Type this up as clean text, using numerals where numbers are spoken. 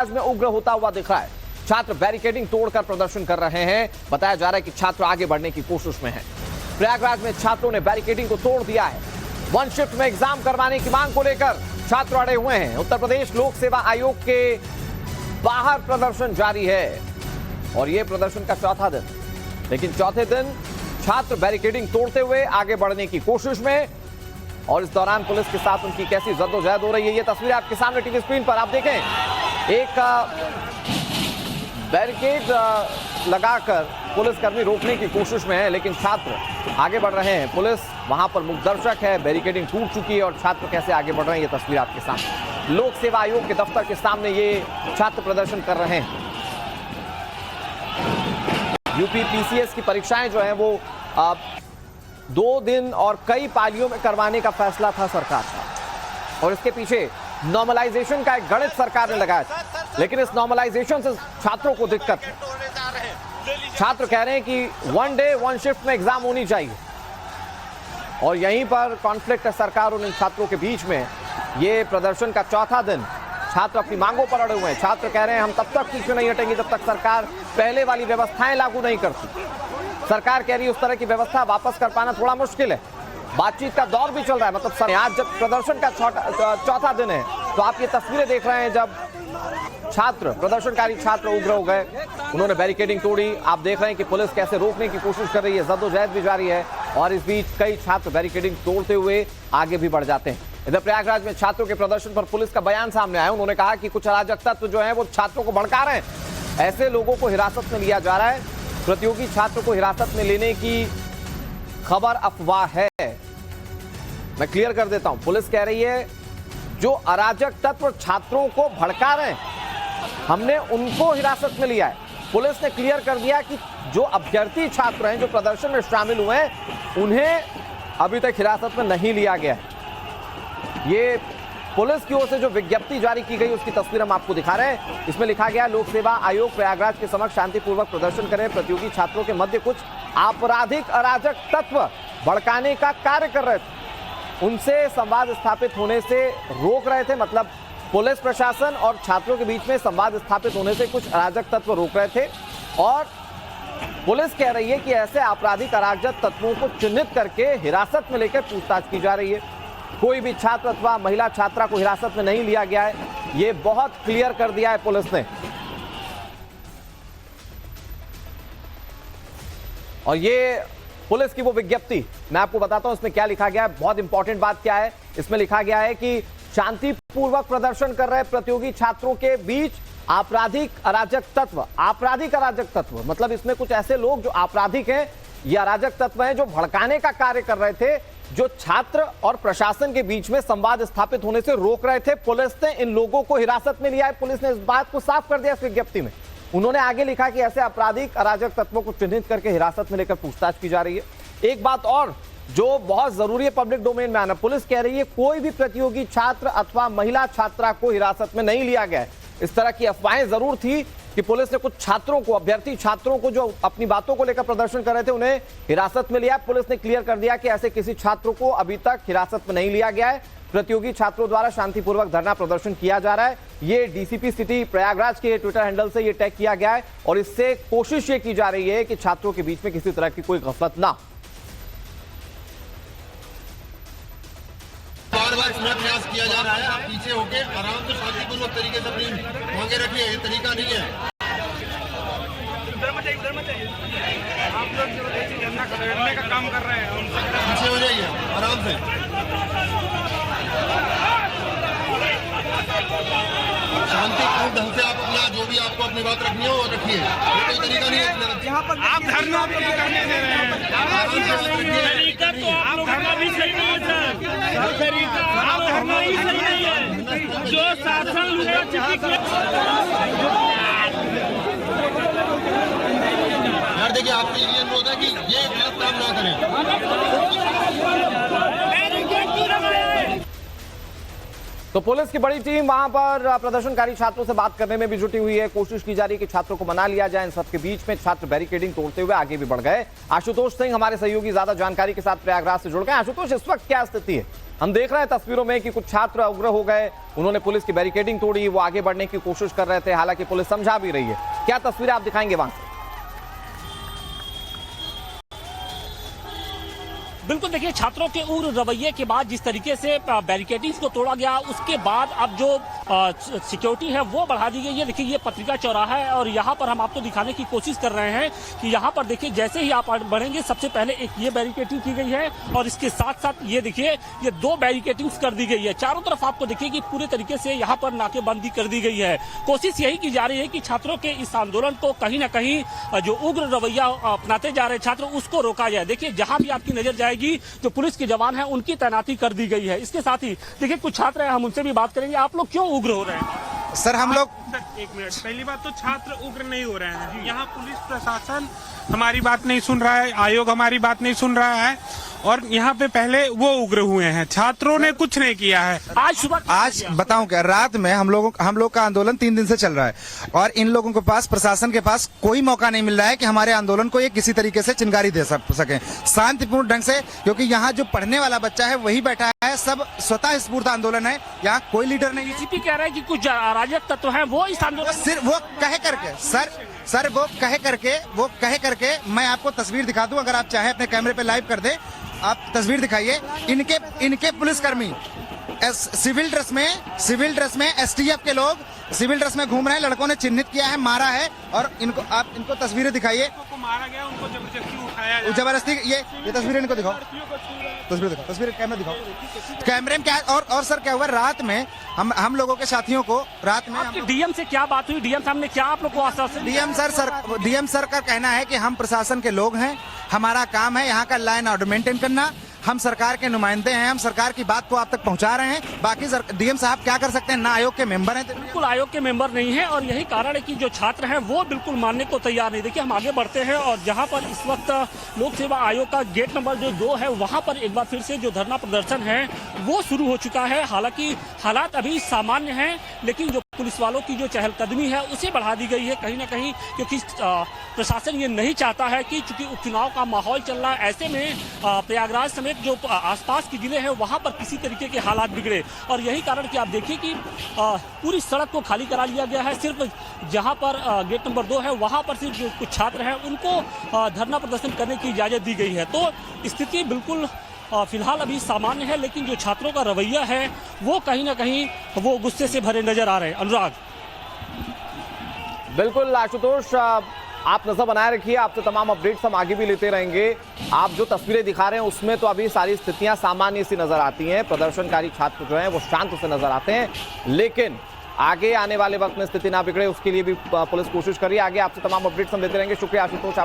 में उग्र होता हुआ दिख रहा है। छात्र बैरिकेडिंग तोड़कर प्रदर्शन कर रहे हैं। बताया जा रहा है कि छात्र आगे बढ़ने की कोशिश में हैं। प्रयागराज में छात्रों ने बैरिकेडिंग को तोड़ दिया है। वन शिफ्ट में एग्जाम करवाने की मांग को लेकर छात्र अड़े हुए हैं। उत्तर प्रदेश लोक सेवा आयोग के बाहर प्रदर्शन जारी है और यह प्रदर्शन का चौथा दिन, लेकिन चौथे दिन छात्र बैरिकेडिंग तोड़ते हुए आगे बढ़ने की कोशिश में, और इस दौरान पुलिस के साथ उनकी कैसी जद्दोजहद हो रही है, ये तस्वीरें आपके सामने टीवी स्क्रीन पर आप देखें। एक बैरिकेड लगाकर पुलिसकर्मी रोकने की कोशिश में है, लेकिन छात्र आगे बढ़ रहे हैं। पुलिस वहां पर मुखदर्शक है, बैरिकेडिंग टूट चुकी है और छात्र कैसे आगे बढ़ रहे हैं, ये तस्वीर आपके सामने। लोक सेवा आयोग के दफ्तर के सामने ये छात्र प्रदर्शन कर रहे हैं। यूपी पीसीएस की परीक्षाएं जो है वो 2 दिन और कई पालियों में करवाने का फैसला था सरकार का, और इसके पीछे नॉर्मलाइजेशन का एक गणित सरकार ने लगाया था, लेकिन इस नॉर्मलाइजेशन से छात्रों को दिक्कत है। छात्र कह रहे हैं कि 1 डे 1 शिफ्ट में एग्जाम होनी चाहिए, और यहीं पर कॉन्फ्लिक्ट है सरकार और इन छात्रों के बीच में। ये प्रदर्शन का चौथा दिन छात्र अपनी मांगों पर अड़े हुए हैं। छात्र कह रहे हैं हम तब तक पीछे नहीं हटेंगे जब तक सरकार पहले वाली व्यवस्थाएं लागू नहीं करती। सरकार कह रही है उस तरह की व्यवस्था वापस कर पाना थोड़ा मुश्किल है। बातचीत का दौर भी चल रहा है। मतलब आज जब प्रदर्शन का चौथा दिन है तो आप ये तस्वीरें देख रहे हैं जब छात्र प्रदर्शनकारी छात्र उग्र हो गए, उन्होंने बैरिकेडिंग तोड़ी। आप देख रहे हैं कि पुलिस कैसे रोकने की कोशिश कर रही है, जद्दोजहद भी जारी है, और इस बीच कई छात्र बैरिकेडिंग तोड़ते हुए आगे भी बढ़ जाते हैं। इधर प्रयागराज में छात्रों के प्रदर्शन पर पुलिस का बयान सामने आया। उन्होंने कहा कि कुछ अराजक तत्व जो है वो छात्रों को भड़का रहे हैं। ऐसे लोगों को हिरासत में लिया जा रहा है। प्रतियोगी छात्र को हिरासत में लेने की खबर अफवाह है। मैं क्लियर कर देता हूं, पुलिस कह रही है जो अराजक तत्व छात्रों को भड़का रहे हैं हमने उनको हिरासत में लिया है। पुलिस ने क्लियर कर दिया कि जो अभ्यर्थी छात्र हैं जो प्रदर्शन में शामिल हुए हैं उन्हें अभी तक हिरासत में नहीं लिया गया है। ये पुलिस की ओर से जो विज्ञप्ति जारी की गई उसकी तस्वीर हम आपको दिखा रहे हैं। इसमें लिखा गया लोक सेवा आयोग प्रयागराज के समक्ष शांतिपूर्वक प्रदर्शन करें। प्रतियोगी छात्रों के मध्य कुछ आपराधिक अराजक तत्व भड़काने का कार्य कर रहे थे, उनसे संवाद स्थापित होने से रोक रहे थे। मतलब पुलिस प्रशासन और छात्रों के बीच में संवाद स्थापित होने से कुछ अराजक तत्व रोक रहे थे, और पुलिस कह रही है कि ऐसे आपराधिक अराजक तत्वों को चिन्हित करके हिरासत में लेकर पूछताछ की जा रही है। कोई भी छात्र अथवा महिला छात्रा को हिरासत में नहीं लिया गया है। ये बहुत क्लियर कर दिया है पुलिस ने। और ये पुलिस की वो विज्ञप्ति मैं आपको बताता हूं इसमें क्या लिखा गया है। बहुत इंपॉर्टेंट बात क्या है, इसमें लिखा गया है कि शांतिपूर्वक प्रदर्शन कर रहे प्रतियोगी छात्रों के बीच आपराधिक अराजक तत्व मतलब इसमें कुछ ऐसे लोग जो आपराधिक हैं या अराजक तत्व हैं जो भड़काने का कार्य कर रहे थे, जो छात्र और प्रशासन के बीच में संवाद स्थापित होने से रोक रहे थे। पुलिस ने इन लोगों को हिरासत में लिया है। पुलिस ने इस बात को साफ कर दिया इस विज्ञप्ति में। उन्होंने आगे लिखा कि ऐसे आपराधिक अराजक तत्वों को चिन्हित करके हिरासत में लेकर पूछताछ की जा रही है। एक बात और जो बहुत जरूरी है पब्लिक डोमेन में आना, पुलिस कह रही है कोई भी प्रतियोगी छात्र अथवा महिला छात्रा को हिरासत में नहीं लिया गया है। इस तरह की अफवाहें जरूर थी कि पुलिस ने कुछ छात्रों को, अभ्यर्थी छात्रों को जो अपनी बातों को लेकर प्रदर्शन कर रहे थे उन्हें हिरासत में लिया। पुलिस ने क्लियर कर दिया कि ऐसे किसी छात्र को अभी तक हिरासत में नहीं लिया गया है। प्रतियोगी छात्रों द्वारा शांतिपूर्वक धरना प्रदर्शन किया जा रहा है। ये डीसीपी सिटी प्रयागराज के ट्विटर हैंडल से ये टैग किया गया है, और इससे कोशिश ये की जा रही है कि छात्रों के बीच में किसी तरह की कोई गफलत ना। बार-बार पूरा प्रयास किया जा रहा है। आप पीछे होके आराम से शांतिपूर्वक तरीके से अपनी मांगे रखिए, ये तरीका नहीं है। उधर मत जाइए। आप लोग जो धरना करने का काम कर रहे हैं उनसे पीछे हो जाइए आराम से। शांतिपूर्ण ढंग से आप अपना जो भी आपको अपनी बात रखनी हो वो रखिए, कोई तरीका नहीं है। यहाँ पर आप धरना तो नहीं करने दे रहे हैं। तरीका तो आप लोगों का भी सही नहीं है सर। तरीका आप धरना ही सही नहीं है। जो शासन लूटा यार देखिए, आपके लिए अनुरोध है कि ये गलत काम ना करें। तो पुलिस की बड़ी टीम वहां पर प्रदर्शनकारी छात्रों से बात करने में भी जुटी हुई है। कोशिश की जा रही है कि छात्रों को मना लिया जाए। इन सबके बीच में छात्र बैरिकेडिंग तोड़ते हुए आगे भी बढ़ गए। आशुतोष सिंह हमारे सहयोगी ज्यादा जानकारी के साथ प्रयागराज से जुड़ गए। आशुतोष, इस वक्त क्या स्थिति है? हम देख रहे हैं तस्वीरों में कि कुछ छात्र उग्र हो गए, उन्होंने पुलिस की बैरिकेडिंग तोड़ी, वो आगे बढ़ने की कोशिश कर रहे थे, हालांकि पुलिस समझा भी रही है। क्या तस्वीरें आप दिखाएंगे वहां से? बिल्कुल, देखिए छात्रों के उग्र रवैये के बाद जिस तरीके से बैरिकेडिंग्स को तोड़ा गया, उसके बाद अब जो सिक्योरिटी है वो बढ़ा दी गई है। देखिए ये पत्रिका चौराहा है और यहाँ पर हम आपको दिखाने की कोशिश कर रहे हैं कि यहाँ पर देखिए जैसे ही आप बढ़ेंगे सबसे पहले एक ये बैरिकेडिंग की गई है और इसके साथ साथ ये देखिए ये 2 बैरिकेडिंग्स कर दी गई है। चारों तरफ आपको देखिए कि पूरे तरीके से यहाँ पर नाकेबंदी कर दी गई है। कोशिश यही की जा रही है कि छात्रों के इस आंदोलन को कहीं ना कहीं जो उग्र रवैया अपनाते जा रहे छात्र उसको रोका जाए। देखिए जहाँ भी आपकी नजर जाएगी जो पुलिस के जवान हैं उनकी तैनाती कर दी गई है। इसके साथ ही देखिए कुछ छात्र हैं, हम उनसे भी बात करेंगे। आप लोग क्यों उग्र हो रहे हैं? सर हम लोग सर एक मिनट, पहली बात तो छात्र उग्र नहीं हो रहे हैं। यहाँ पुलिस प्रशासन हमारी बात नहीं सुन रहा है, आयोग हमारी बात नहीं सुन रहा है और यहाँ पे पहले वो उग्र हुए हैं, छात्रों ने कुछ नहीं किया है। आज बताऊं क्या, रात में हम लोग का आंदोलन 3 दिन से चल रहा है और इन लोगों के पास, प्रशासन के पास कोई मौका नहीं मिल रहा है कि हमारे आंदोलन को ये किसी तरीके से चिंगारी दे सके शांतिपूर्ण ढंग से, क्योंकि यहाँ जो पढ़ने वाला बच्चा है वही बैठा है। सब स्वतः स्फूर्त आंदोलन है, यहाँ कोई लीडर नहीं है। डीजीपी कह रहे हैं कि कुछ अराजक तत्व हैं वो इस आंदोलन सिर्फ वो कहे करके सर वो कहे करके मैं आपको तस्वीर दिखा दूं, अगर आप चाहे अपने कैमरे पे लाइव कर दे, आप तस्वीर दिखाइए। इनके पुलिसकर्मी सिविल ड्रेस में एसटीएफ के लोग सिविल ड्रेस में घूम रहे हैं, लड़कों ने चिन्हित किया है, मारा है और इनको तस्वीरें दिखाइए। मारा गया, उनको जबरदस्ती उठाया, जबरदस्ती ये तस्वीरें इनको दिखाओ, तस्वीर कैमरा दिखाओ, कैमरे में क्या। और सर क्या हुआ, रात में हम लोगों के साथियों को रात में डीएम से क्या बात हुई? डीएम साहब ने क्या आप लोग को आश्वासन? डीएम सर का कहना है कि हम प्रशासन के लोग हैं, हमारा काम है यहाँ का लॉ एंड ऑर्डर मेंटेन करना, हम सरकार के नुमाइंदे हैं, हम सरकार की बात को आप तक पहुंचा रहे हैं। बाकी डीएम साहब क्या कर सकते हैं, ना आयोग के मेंबर हैं। बिल्कुल आयोग के मेंबर नहीं है और यही कारण है कि जो छात्र हैं वो बिल्कुल मानने को तैयार नहीं। देखिए हम आगे बढ़ते हैं और जहां पर इस वक्त लोक सेवा आयोग का गेट नंबर जो 2 है वहां पर एक बार फिर से जो धरना प्रदर्शन है वो शुरू हो चुका है। हालांकि हालात अभी सामान्य हैं, लेकिन जो पुलिस वालों की जो चहलकदमी है उसे बढ़ा दी गई है कहीं ना कहीं, क्योंकि प्रशासन ये नहीं चाहता है कि चूंकि उपचुनाव का माहौल चल रहा है, ऐसे में प्रयागराज समेत जो आसपास के जिले हैं वहां पर किसी तरीके के हालात बिगड़े। और यही कारण कि आप देखिए कि पूरी सड़क को खाली करा लिया गया है। सिर्फ जहां पर गेट नंबर 2 है वहां पर सिर्फ जो कुछ छात्र हैं उनको धरना प्रदर्शन करने की इजाजत दी गई है। तो स्थिति बिल्कुल फिलहाल अभी सामान्य है, लेकिन जो छात्रों का रवैया है वो कहीं ना कहीं वो गुस्से से भरे नजर आ रहे हैं। अनुराग। बिल्कुल आशुतोष, आप नजर बनाए रखिए, आपसे तमाम अपडेट्स हम आगे भी लेते रहेंगे। आप जो तस्वीरें दिखा रहे हैं उसमें तो अभी सारी स्थितियां सामान्य सी नजर आती हैं, प्रदर्शनकारी छात्र जो हैं वो शांत से नजर आते हैं, लेकिन आगे आने वाले वक्त में स्थिति ना बिगड़े उसके लिए भी पुलिस कोशिश कर रही है। आगे आपसे तमाम अपडेट्स हम लेते रहेंगे। शुक्रिया आशुतोष।